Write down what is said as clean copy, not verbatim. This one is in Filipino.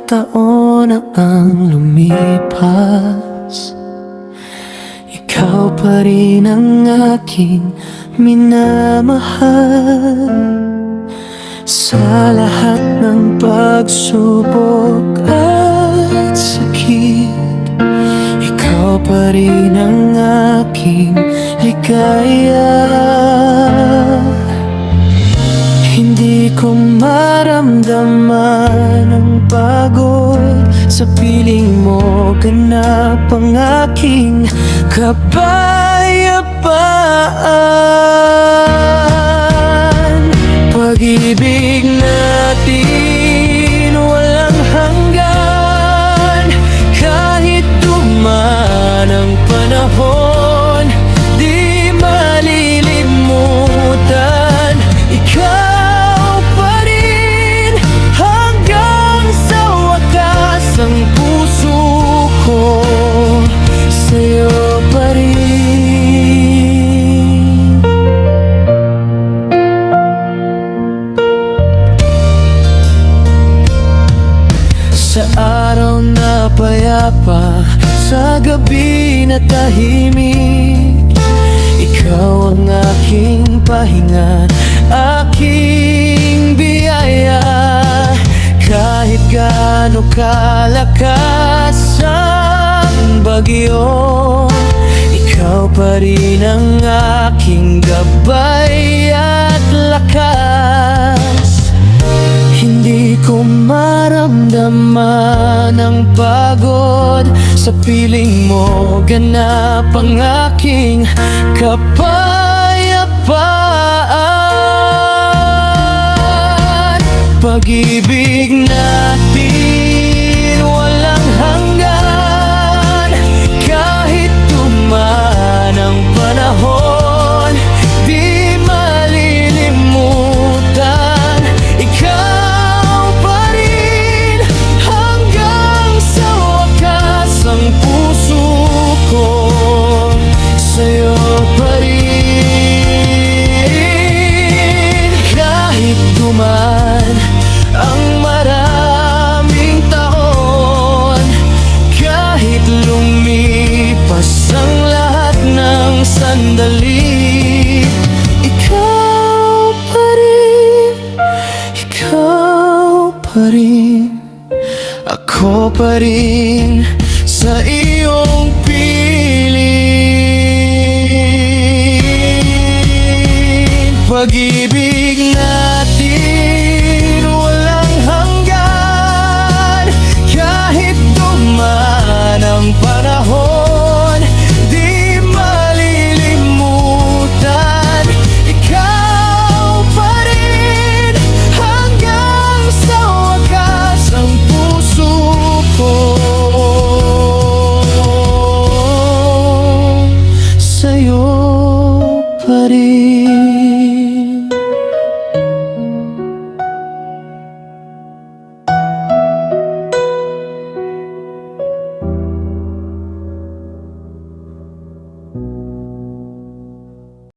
taon na ang lumipas, ikaw pa rin ang aking minamahal. Sa lahat ng pagsubok at sakit, ikaw pa rin ang aking ligaya. Hindi ko maramdaman ang pagod sa piling mo, ganap ang aking kapayapaan. Pag-ibig natin walang hanggan, kahit dumaan ang panahon, di malilimutan. Ikaw pa rin hanggang sa wakas, ang puso ko sa'yo pa rin. Sa araw na payapa, sa gabi na tahimik, ikaw ang aking pahinga, aking biyaya. Kahit gaano kalakas ang bagyo, ikaw pa rin ang aking gabay at lakas. Hindi ko maramdaman ang pagod sa piling mo, ganap ang aking kapayapaan. Pag-ibig natin walang hanggan, kahit dumaan ang panahon, di malilimutan. Ikaw pa rin hanggang sa wakas, ang puso ko sa'yo pa rin. Kahit dumaan ang maraming taon, kahit lumipas ang lahat ng sandali, ikaw pa rin, ako pa rin sa iyong piling. Pag-ibig